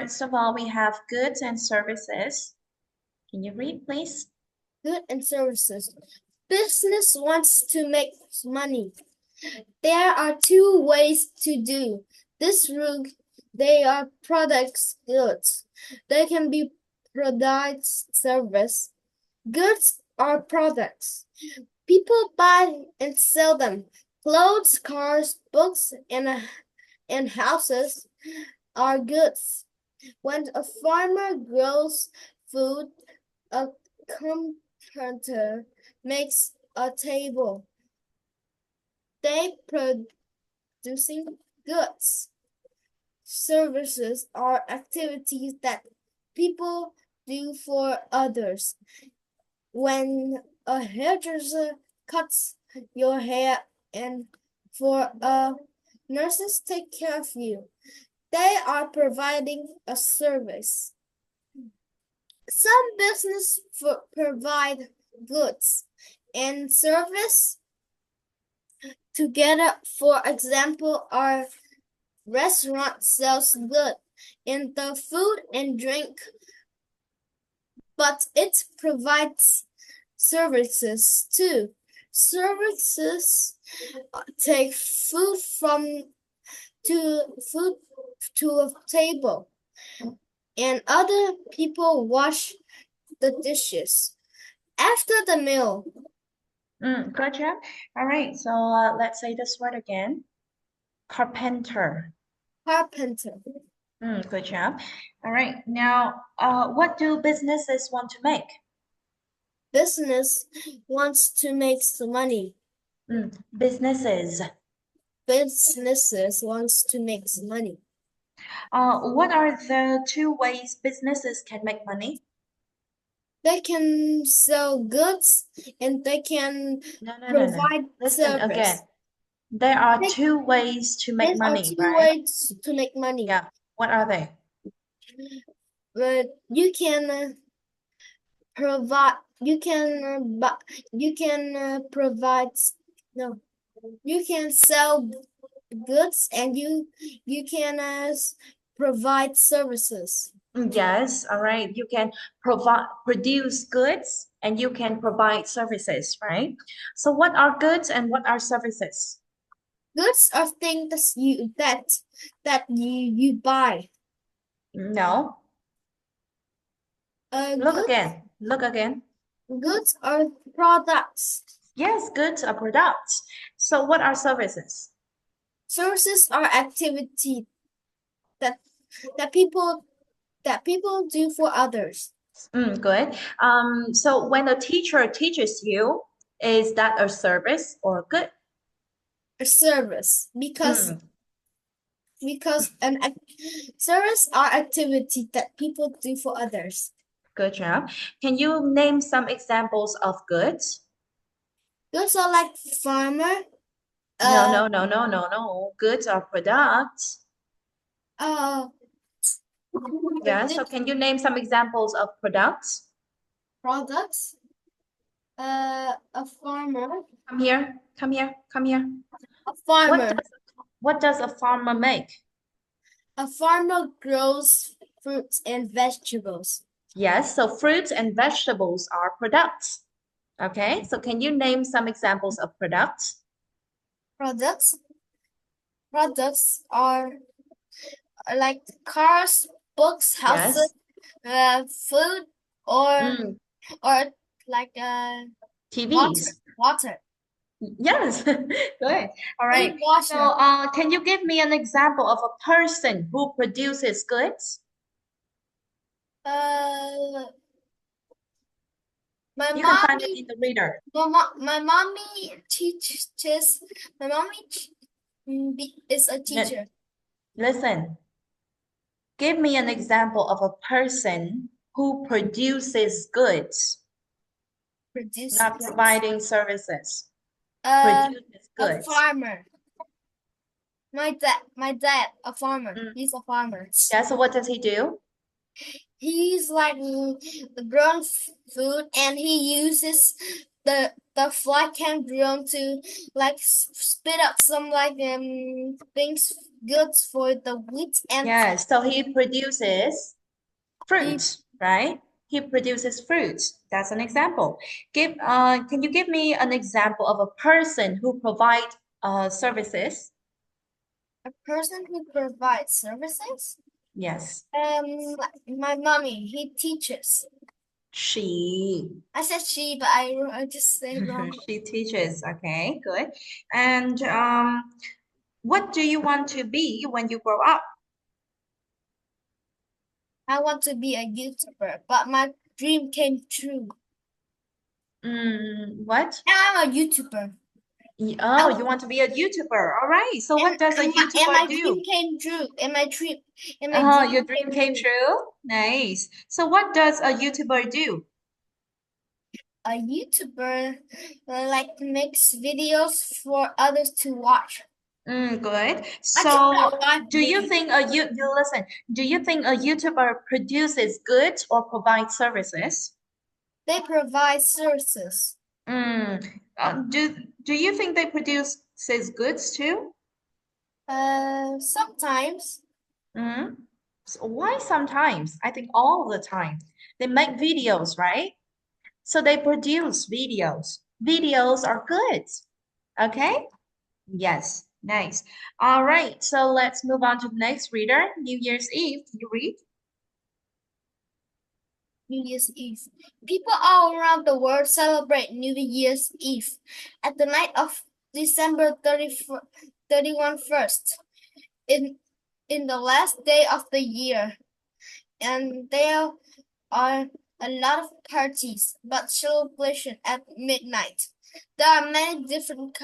First of all, we have goods and services. Can you read, please? Goods and services. Business wants to make money. There are two ways to do this route. They are products, goods. They can be products, service. Goods are products. People buy and sell them. Clothes, cars, books, and houses are goods. When a farmer grows food, a carpenter makes a table. They producing goods. Services are activities that people do for others. When a hairdresser cuts your hair and for nurses take care of you, they are providing a service. Some business provide goods and service together. For example, our restaurant sells goods in the food and drink, but it provides services too. Services take food to a table, and other people wash the dishes after the meal. Good job. All right, so let's say this word again. Carpenter. Carpenter. Good job. All right, now what do businesses want to make? Business wants to make some money. Businesses. Businesses wants to make some money. What are the two ways businesses can make money? They can sell goods and they can No. provide Listen service. again. There are two ways to make There are money, two right? ways to make money. Yeah. What are they? But you can provide. You can provide. No, you can sell goods and you can provide services. Yes, all right. You can produce goods and you can provide services, right? So what are goods and what are services? Goods are things that you buy. No. Look again. Look again. Goods are products. Yes, goods are products. So what are services? Services are activity that people do for others. Good. So when a teacher teaches you, is that a service or good? A service because service are activity that people do for others. Good job. Can you name some examples of goods? Goods are like farmer. No. Goods are products. Yeah, so can you name some examples of products? Products. A farmer. Come here, come here, come here. A farmer. What does a farmer make? A farmer grows fruits and vegetables. Yes, so fruits and vegetables are products. Okay, so can you name some examples of products? Products are like cars, books, houses, food, or like TVs. water. Yes, good. All right. So, can you give me an example of a person who produces goods? You can find it in the reader. My mommy teaches. My mommy is a teacher. Listen. Give me an example of a person who produces goods, not providing services. Produces goods. A farmer. My dad, a farmer. He's a farmer. Yeah, so what does he do? He's like grown food, and he uses the fly cam drone to like spit out some like things goods for the wheat and Yes, so he produces he fruit, right? He produces fruits. That's an example. Can you give me an example of a person who provide services? a person who provides services. Yes, My mommy, he teaches. she. I said she, but I just said wrong. She teaches. Okay, good. And what do you want to be when you grow up? I want to be a YouTuber, but my dream came true. What? Now I'm a YouTuber. I Oh, wa- you want to be a YouTuber. All right. So what does a and YouTuber my dream do? came true. And my Oh, dream your dream came came true. true. Nice. So what does a YouTuber do? A YouTuber like makes videos for others to watch. Good. I just So got live do you video. think you listen, do you think a YouTuber produces goods or provides services? They provide services. Mm, do you think they produce says goods too? Sometimes Mm. So why sometimes? I think all the time. They make videos, right? So they produce videos. Videos are goods. Okay? Yes, nice. All right, so let's move on to the next reader. New Year's Eve. You read? New Year's Eve. People all around the world celebrate New Year's Eve at the night of December 31 first, in the last day of the year. And there are a lot of parties, but celebration at midnight. There are many different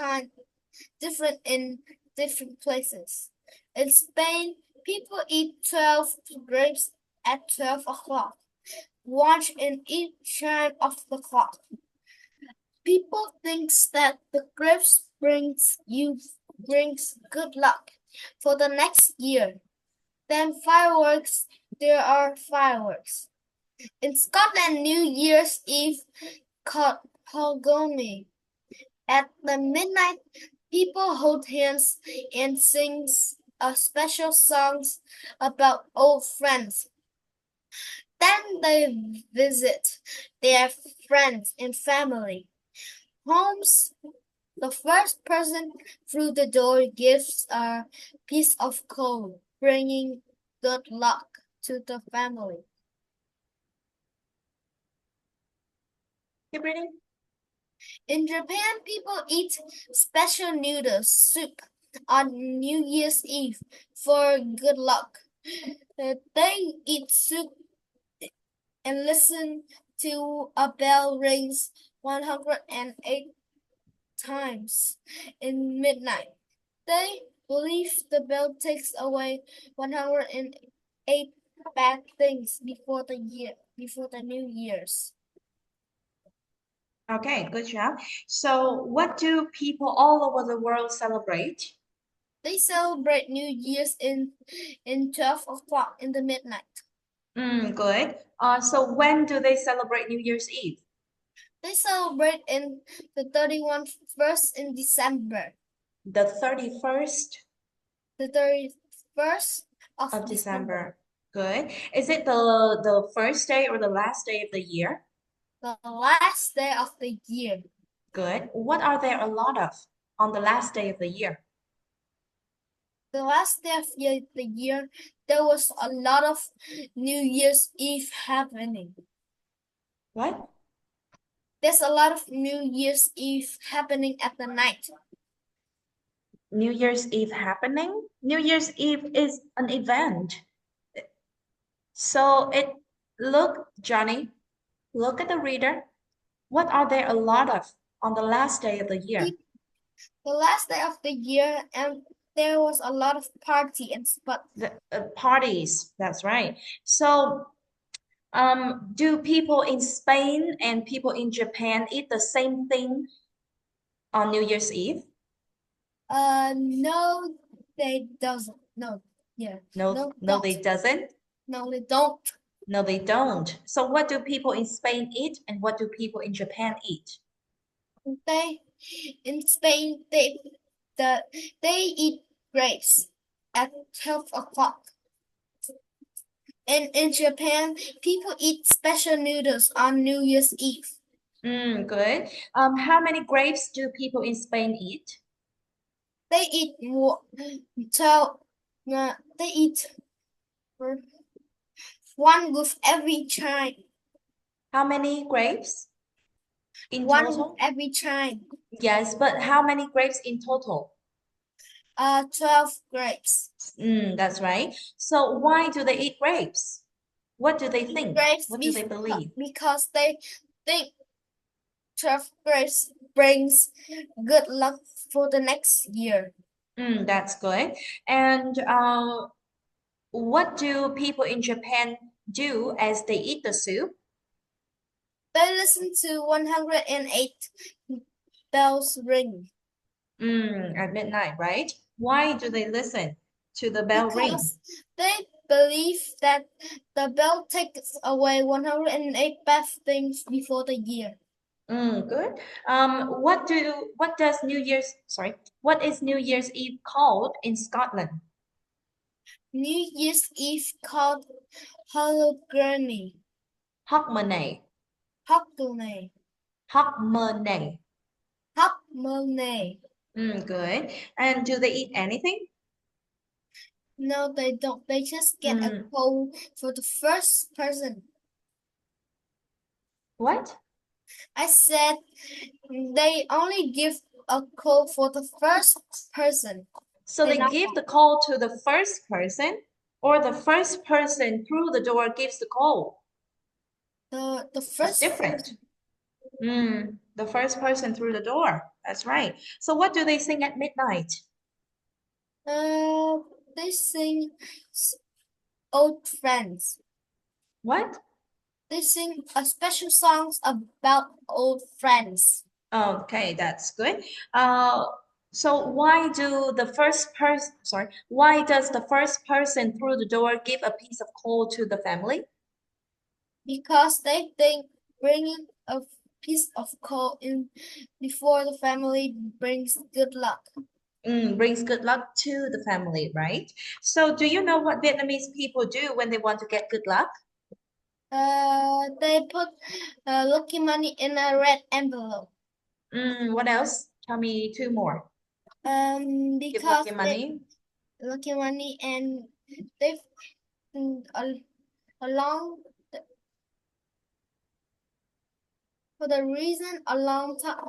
in different places. In Spain, people eat 12 grapes at 12 o'clock. Watch in each chime of the clock. People thinks that the grapes brings good luck for the next year. Then fireworks, there are fireworks. In Scotland, New Year's Eve called Hogoni. At the midnight, people hold hands and sings a special songs about old friends. Then they visit their friends and family. Homes, the first person through the door gives a piece of coal, bringing good luck to the family. Keep reading. In Japan, people eat special noodle soup on New Year's Eve for good luck. They eat soup and listen to a bell rings 108 times in midnight. They believe the bell takes away 108 bad things before the New Year's. Okay, good job. So what do people all over the world celebrate? They celebrate New Year's in 12 o'clock in the midnight. Good. So when do they celebrate New Year's Eve? They celebrate in the 31 first in December. The 31st The 31st of of December. December. Good. Is it the first day or the last day of the year? The last day of the year. Good. What are there a lot of on the last day of the year? The last day of the year, there was a lot of New Year's Eve happening. What? There's a lot of New Year's Eve happening at the night. New Year's Eve happening? New Year's Eve is an event. So Johnny, look at the reader. What are there a lot of on the last day of the year? The last day of the year, and there was a lot of party and but The parties, that's right. So, do people in Spain and people in Japan eat the same thing on New Year's Eve? no, they doesn't. No, yeah, No, no, no, they don't. doesn't. No, they don't. No, they don't. So, what do people in Spain eat and what do people in Japan eat? They in Spain they eat grapes. at 12 o'clock. In Japan, people eat special noodles on New Year's Eve. Good. How many grapes do people in Spain eat? They eat 12. They eat one with every child. How many grapes in One with total? every child. Yes, but how many grapes in total? 12 grapes. That's right. So why do they eat grapes? What do they Eat think? grapes What do they believe? because they think 12 grapes brings good luck for the next year. That's good. And what do people in Japan do as they eat the soup? They listen to 108 bells ring At midnight, right? Why do they listen to the bell ring? because they believe that the bell takes away 108 bad things before the year. Good. What does what is New Year's Eve called in Scotland? New Year's Eve called Hologram. Hogmanay. Hogmanay. Hogmanay. Hogmanay. Good. And do they eat anything? No, they don't. They just get a Mm, coal for the first person. what? I said they only give a coal for the first person. So They they not give the call to the first person, or the first person through the door gives the call. the That's first different. person. The first person through the door. That's right. So what do they sing at midnight? Uh, they sing old friends. What? They sing a special songs about old friends Okay, that's good. Uh, so why does the first person through the door give a piece of coal to the family? because they think bringing a piece of coal in before the family brings good luck. Brings good luck to the family, right? So do you know what Vietnamese people do when they want to get good luck? They put lucky money in a red envelope. What else? Tell me two more. Give lucky Because they money. lucky money and they've mm, a, along for the reason a long time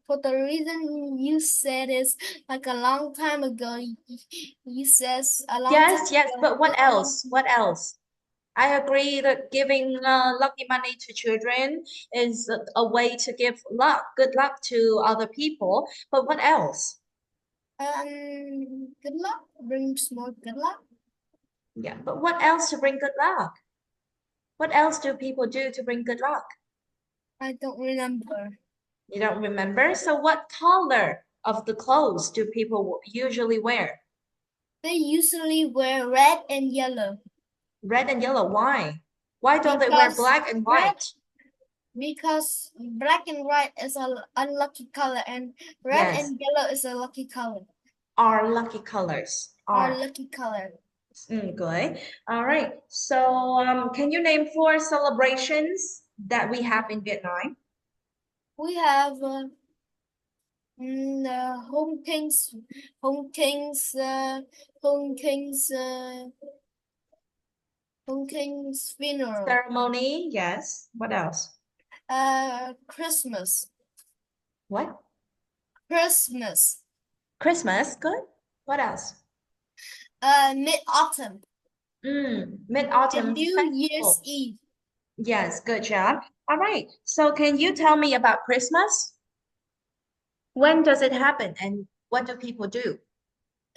for the reason you said is like a long time ago. You says a long time Yes, yes, ago. but what else? What else? I agree that giving lucky money to children is a way to give good luck to other people. But what else? Good luck brings more good luck. Yeah, but what else to bring good luck? What else do people do to bring good luck? I don't remember. You don't remember? So what color of the clothes do people usually wear? They usually wear red and yellow Red and yellow. Why? Why don't they wear because black and red white? because black and white is a unlucky color and red Yes, and yellow is a lucky color. are lucky colors. Our Are. lucky color. Good. All right. So, can you name four celebrations that we have in Vietnam? We have Home King's Home King's Home King's Home King's funeral. Ceremony, yes. What else? Christmas. What? Christmas. Christmas, good. What else? Mid-autumn. And Mid-Autumn New Year's Festival. Eve. Yes, good job. All right. So, can you tell me about Christmas? When does it happen and what do people do?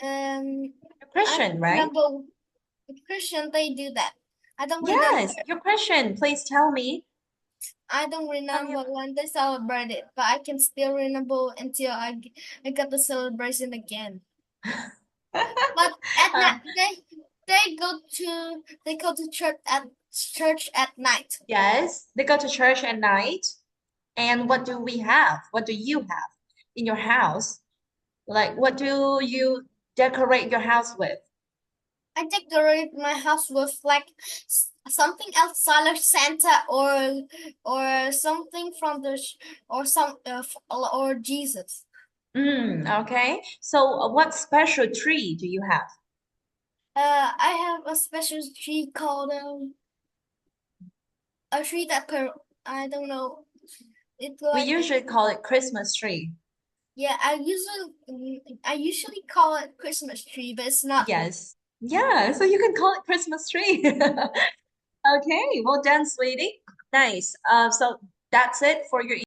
Um, You're I Christian, don't right? remember Christian they do that. I don't remember. Yes, you're Christian. Please tell me. I don't Tell me remember about. when they celebrate it, but I can still remember until I got the celebration again. But at Uh, night they go to church at night. yes, they go to church at night. And what do we have? What do you have in your house? Like, what do you? decorate your house with? I decorate my house with like something outside of Santa or something from or some or Jesus. Okay. So, what special tree do you have? I have a special tree called a tree that I don't know. It's We like usually call it Christmas tree. yeah. I usually call it Christmas tree, but it's not. Yes. Yeah, so you can call it Christmas tree. Okay, well done, sweetie. Nice. So that's it for your